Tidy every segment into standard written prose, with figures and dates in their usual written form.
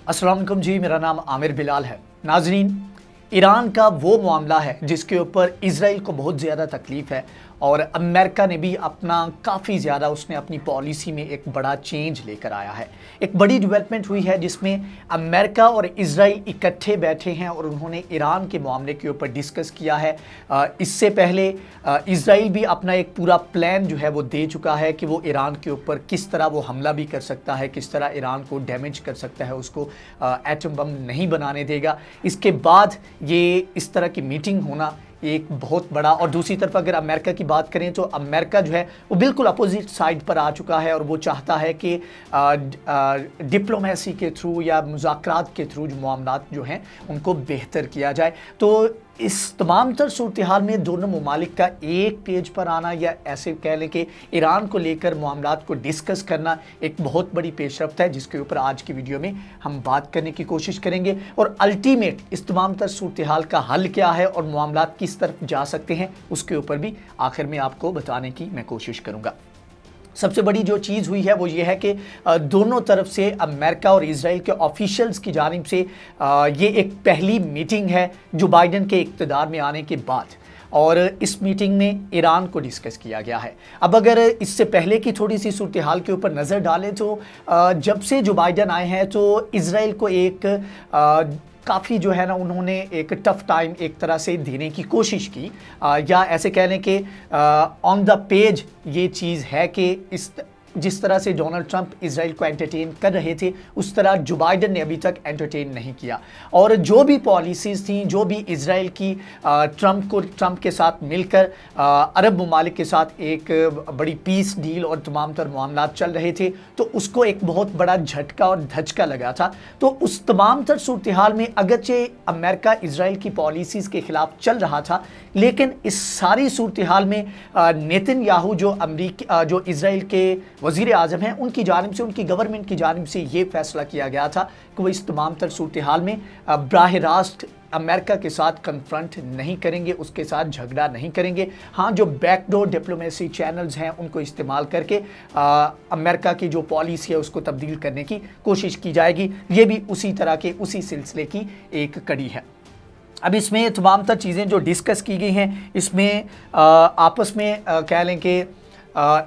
अस्सलाम वालेकुम जी, मेरा नाम आमिर बिलाल है। नाजरीन, ईरान का वो मामला है जिसके ऊपर इजराइल को बहुत ज़्यादा तकलीफ़ है और अमेरिका ने भी अपना काफ़ी ज़्यादा उसने अपनी पॉलिसी में एक बड़ा चेंज लेकर आया है। एक बड़ी डेवलपमेंट हुई है जिसमें अमेरिका और इजराइल इकट्ठे बैठे हैं और उन्होंने ईरान के मामले के ऊपर डिस्कस किया है। इससे पहले इजराइल भी अपना एक पूरा प्लान जो है वो दे चुका है कि वो ईरान के ऊपर किस तरह वो हमला भी कर सकता है, किस तरह ईरान को डैमेज कर सकता है, उसको एटम बम नहीं बनाने देगा। इसके बाद ये इस तरह की मीटिंग होना एक बहुत बड़ा। और दूसरी तरफ अगर अमेरिका की बात करें तो अमेरिका जो है वो बिल्कुल अपोजिट साइड पर आ चुका है और वो चाहता है कि डिप्लोमेसी के थ्रू या मुज़ाकरात के थ्रू जो मामलात जो हैं उनको बेहतर किया जाए। तो इस तमाम तर सूरत हाल में दोनों ममालिक का एक पेज पर आना या ऐसे कह लें कि ईरान को लेकर मामलात को डिस्कस करना एक बहुत बड़ी पेशरफ्त है, जिसके ऊपर आज की वीडियो में हम बात करने की कोशिश करेंगे। और अल्टीमेट इस तमाम तर सूरत हाल का हल क्या है और मामलात किस तरफ जा सकते हैं उसके ऊपर भी आखिर में आपको बताने की मैं कोशिश करूँगा। सबसे बड़ी जो चीज़ हुई है वो ये है कि दोनों तरफ से अमेरिका और इजराइल के ऑफिशियल्स की जानिब से ये एक पहली मीटिंग है जो बाइडन के इक़्तिदार में आने के बाद, और इस मीटिंग में ईरान को डिस्कस किया गया है। अब अगर इससे पहले की थोड़ी सी सूरत हाल के ऊपर नज़र डालें तो जब से जो बाइडन आए हैं तो इजराइल को एक काफ़ी जो है ना उन्होंने एक टफ टाइम एक तरह से देने की कोशिश की, या ऐसे कह लें कि ऑन द पेज ये चीज़ है कि जिस तरह से डोनाल्ड ट्रंप इजराइल को एंटरटेन कर रहे थे उस तरह जो बाइडन ने अभी तक एंटरटेन नहीं किया। और जो भी पॉलिसीज़ थी, जो भी इजराइल की ट्रंप के साथ मिलकर अरब ममालिक के साथ एक बड़ी पीस डील और तमाम तर मामलात चल रहे थे, तो उसको एक बहुत बड़ा झटका और धचका लगा था। तो उस तमाम तर सूरत हाल में अगरचे अमेरिका इजराइल की पॉलिसीज़ के ख़िलाफ़ चल रहा था, लेकिन इस सारी सूरत हाल में नेतन्याहू जो इजराइल के वज़ीर आज़म हैं उनकी जानिब से, उनकी गवर्नमेंट की जानिब से ये फैसला किया गया था कि वो इस तमाम तर सूरत हाल में बराह रास्त अमेरिका के साथ कन्फ्रंट नहीं करेंगे, उसके साथ झगड़ा नहीं करेंगे। हाँ, जो बैकडोर डिप्लोमेसी चैनल्स हैं उनको इस्तेमाल करके अमेरिका की जो पॉलिसी है उसको तब्दील करने की कोशिश की जाएगी। ये भी उसी तरह के उसी सिलसिले की एक कड़ी है। अब इसमें तमाम तर चीज़ें जो डिस्कस की गई हैं, इसमें आपस में कह लें कि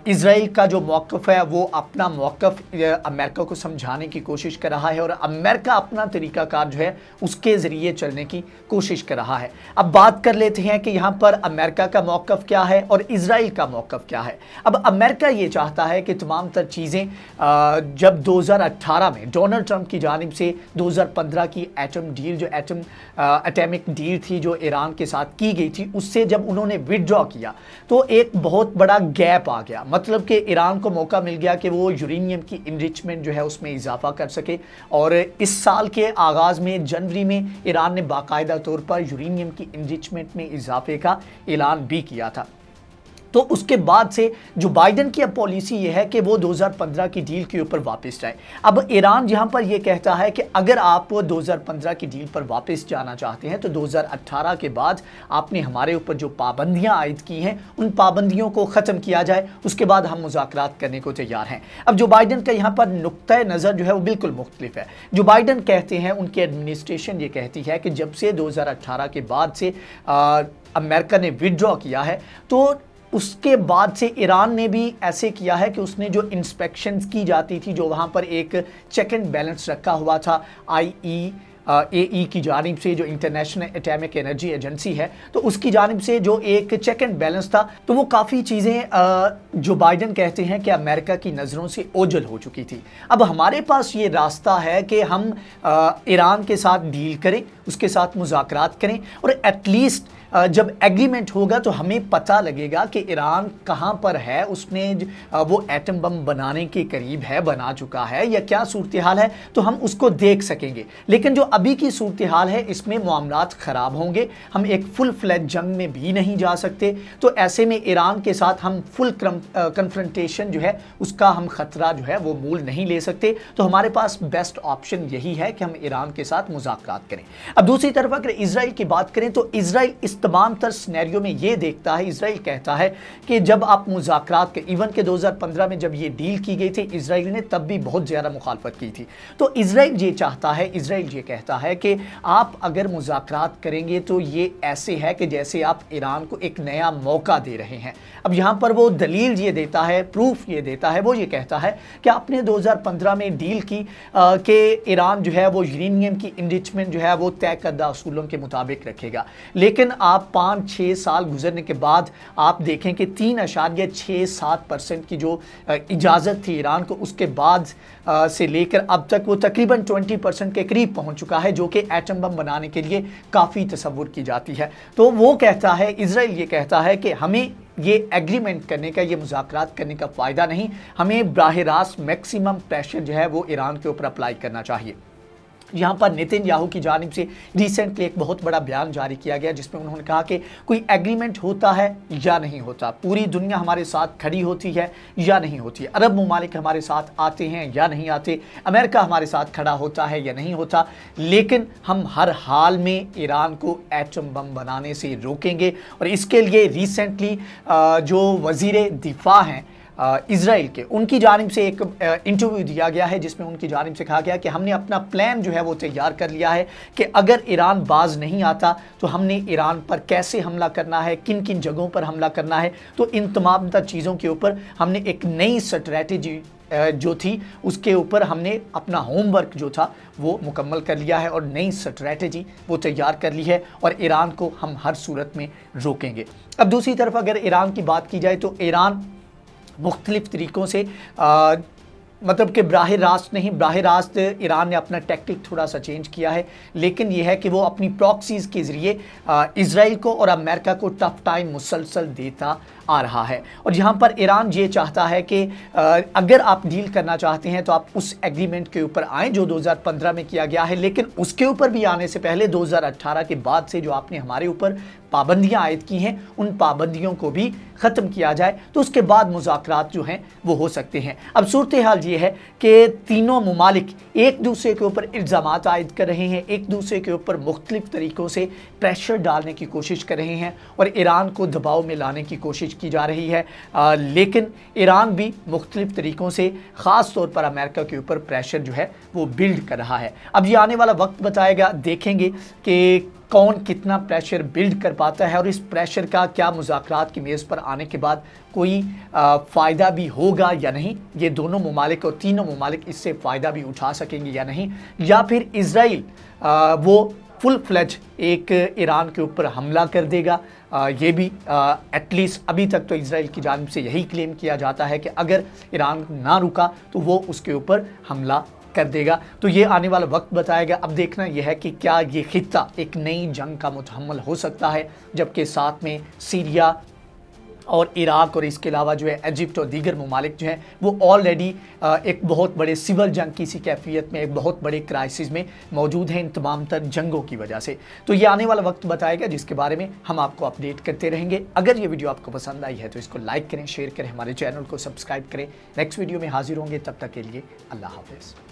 इजराइल का जो मौक़िफ़ है वो अपना मौक़िफ़ अमेरिका को समझाने की कोशिश कर रहा है और अमेरिका अपना तरीक़ाकार जो है उसके ज़रिए चलने की कोशिश कर रहा है। अब बात कर लेते हैं कि यहाँ पर अमेरिका का मौक़िफ़ क्या है और इजराइल का मौक़िफ़ क्या है। अब अमेरिका ये चाहता है कि तमाम तर चीज़ें जब 2018 में डोनाल्ड ट्रंप की जानिब से 2015 की एटम डील, जो एटॉमिक डील थी जो ईरान के साथ की गई थी, उससे जब उन्होंने विदड्रॉ किया तो एक बहुत बड़ा गैप आ गया। मतलब कि ईरान को मौका मिल गया कि वो यूरेनियम की इनरिचमेंट जो है उसमें इजाफा कर सके। और इस साल के आगाज़ में जनवरी में ईरान ने बाकायदा तौर पर यूरेनियम की इनरिचमेंट में इजाफे का ऐलान भी किया था। तो उसके बाद से जो बाइडन की अब पॉलिसी ये है कि वो 2015 की डील के ऊपर वापस जाए। अब ईरान यहाँ पर ये कहता है कि अगर आप 2015 की डील पर वापस जाना चाहते हैं तो 2018 के बाद आपने हमारे ऊपर जो पाबंदियाँ आयद की हैं उन पाबंदियों को ख़त्म किया जाए, उसके बाद हम मुज़ाकरात करने को तैयार हैं। अब जो बाइडन का यहाँ पर नुक्ता नज़र जो है वो बिल्कुल मुख्तलिफ है। जो बाइडन कहते हैं, उनकी एडमिनिस्ट्रेशन ये कहती है कि जब से 2018 के बाद से अमेरिका ने विदड्रॉ किया है तो उसके बाद से ईरान ने भी ऐसे किया है कि उसने जो इंस्पेक्शंस की जाती थी, जो वहाँ पर एक चेक एंड बैलेंस रखा हुआ था IAEA की जानिब से, जो इंटरनेशनल एटॉमिक एनर्जी एजेंसी है, तो उसकी जानिब से जो एक चेक एंड बैलेंस था, तो वो काफ़ी चीज़ें जो बाइडन कहते हैं कि अमेरिका की नज़रों से ओझल हो चुकी थी। अब हमारे पास ये रास्ता है कि हम ईरान के साथ डील करें, उसके साथ मुज़ाकरात करें और एटलीस्ट जब एग्रीमेंट होगा तो हमें पता लगेगा कि ईरान कहाँ पर है, उसने वो एटम बम बनाने के करीब है, बना चुका है या क्या सूरत हाल है, तो हम उसको देख सकेंगे। लेकिन जो अभी की सूरत हाल है इसमें मामलात ख़राब होंगे, हम एक फुल फ्लैज जंग में भी नहीं जा सकते। तो ऐसे में ईरान के साथ हम फुल कन्फ्रंटेशन जो है उसका हम ख़तरा जो है वो मूल नहीं ले सकते। तो हमारे पास बेस्ट ऑप्शन यही है कि हम ईरान के साथ मुज़ाकरात करें। अब दूसरी तरफ अगर इजराइल की बात करें तो इजराइल इस तमाम तर सिनेरियो में ये देखता है, इजराइल कहता है कि जब आप मुज़ाकरात के इवन के 2015 में जब ये डील की गई थी इजराइल ने तब भी बहुत ज़्यादा मुखालफत की थी। तो इजराइल ये चाहता है, इजराइल ये कहता है कि आप अगर मुज़ाकरात करेंगे तो ये ऐसे है कि जैसे आप ईरान को एक नया मौका दे रहे हैं। अब यहाँ पर वो दलील ये देता है, प्रूफ ये देता है, वो ये कहता है कि आपने 2015 में डील की कि ईरान जो है वो यूरेनियम की इनरिचमेंट जो है वो तय करदा असूलों के मुताबिक रखेगा, लेकिन आप 5-6 साल गुजरने के बाद आप देखें कि 3.67% की जो इजाज़त थी ईरान को, उसके बाद से लेकर अब तक वो तकरीबन 20% के करीब पहुंच चुका है, जो कि एटम बम बनाने के लिए काफ़ी तसव्वुर की जाती है। तो वो कहता है, इजराइल ये कहता है कि हमें ये एग्रीमेंट करने का, ये मुज़ाकरात करने का फ़ायदा नहीं, हमें बराह रास्त मैक्सिमम प्रेशर जो है वो ईरान के ऊपर अप्लाई करना चाहिए। यहाँ पर नेतन्याहू की जानिब से रिसेंटली एक बहुत बड़ा बयान जारी किया गया जिसमें उन्होंने कहा कि कोई एग्रीमेंट होता है या नहीं होता, पूरी दुनिया हमारे साथ खड़ी होती है या नहीं होती है, अरब ममालिक हमारे साथ आते हैं या नहीं आते, अमेरिका हमारे साथ खड़ा होता है या नहीं होता, लेकिन हम हर हाल में ईरान को एटम बम बनाने से रोकेंगे। और इसके लिए रिसेंटली जो वज़ीर दिफा हैं इजराइल के, उनकी जानिब से एक इंटरव्यू दिया गया है जिसमें उनकी जानिब से कहा गया कि हमने अपना प्लान जो है वो तैयार कर लिया है कि अगर ईरान बाज नहीं आता तो हमने ईरान पर कैसे हमला करना है, किन किन जगहों पर हमला करना है। तो इन तमाम चीज़ों के ऊपर हमने एक नई स्ट्रैटेजी जो थी उसके ऊपर हमने अपना होमवर्क जो था वो मुकम्मल कर लिया है और नई स्ट्रैटेजी वो तैयार कर ली है और ईरान को हम हर सूरत में रोकेंगे। अब दूसरी तरफ अगर ईरान की बात की जाए तो ईरान मुख्तलिफ तरीक़ों से मतलब कि बराह रास्त नहीं, बराह रास्त ईरान ने अपना टैक्टिक थोड़ा सा चेंज किया है, लेकिन यह है कि वो अपनी प्रॉक्सीज़ के ज़रिए इजराइल को और अमेरिका को टफ टाइम मुसलसल देता आ रहा है। और यहाँ पर ईरान ये चाहता है कि अगर आप डील करना चाहते हैं तो आप उस एग्रीमेंट के ऊपर आएँ जो 2015 में किया गया है, लेकिन उसके ऊपर भी आने से पहले 2018 के बाद से जो आपने हमारे ऊपर पाबंदियां आयद की हैं उन पाबंदियों को भी ख़त्म किया जाए, तो उसके बाद मुज़ाकरात जो हैं वो हो सकते हैं। अब सूरत हाल ये है कि तीनों ममालिक एक दूसरे के ऊपर इल्ज़ामात आयद कर रहे हैं, एक दूसरे के ऊपर मुख्तलिफ तरीक़ों से प्रेशर डालने की कोशिश कर रहे हैं और ईरान को दबाव में लाने की कोशिश की जा रही है, लेकिन ईरान भी मुख्तलिफ तरीक़ों से ख़ास तौर पर अमेरिका के ऊपर प्रेशर जो है वो बिल्ड कर रहा है। अब ये आने वाला वक्त बताएगा, देखेंगे कि कौन कितना प्रेशर बिल्ड कर पाता है और इस प्रेशर का क्या मुज़ाकरात की मेज़ पर आने के बाद कोई फ़ायदा भी होगा या नहीं, ये दोनों ममालिक और तीनों ममालिक इससे फ़ायदा भी उठा सकेंगे या नहीं, या फिर इजराइल वो फुल फ्लेज एक ईरान के ऊपर हमला कर देगा। ये भी एटलीस्ट अभी तक तो इजराइल की जानिब से यही क्लेम किया जाता है कि अगर ईरान ना रुका तो वो उसके ऊपर हमला कर देगा। तो ये आने वाला वक्त बताएगा। अब देखना यह है कि क्या ये खित्ता एक नई जंग का मुतहम्मल हो सकता है, जबकि साथ में सीरिया और इराक और इसके अलावा जो है इजिप्ट और दीगर ममालिक जो हैं वो ऑलरेडी एक बहुत बड़े सिविल जंग की सी कैफियत में, एक बहुत बड़े क्राइसिस में मौजूद हैं इन तमाम तर जंगों की वजह से। तो ये आने वाला वक्त बताएगा जिसके बारे में हम आपको अपडेट करते रहेंगे। अगर ये वीडियो आपको पसंद आई है तो इसको लाइक करें, शेयर करें, हमारे चैनल को सब्सक्राइब करें। नेक्स्ट वीडियो में हाजिर होंगे, तब तक के लिए अल्लाह हाफ़िज़।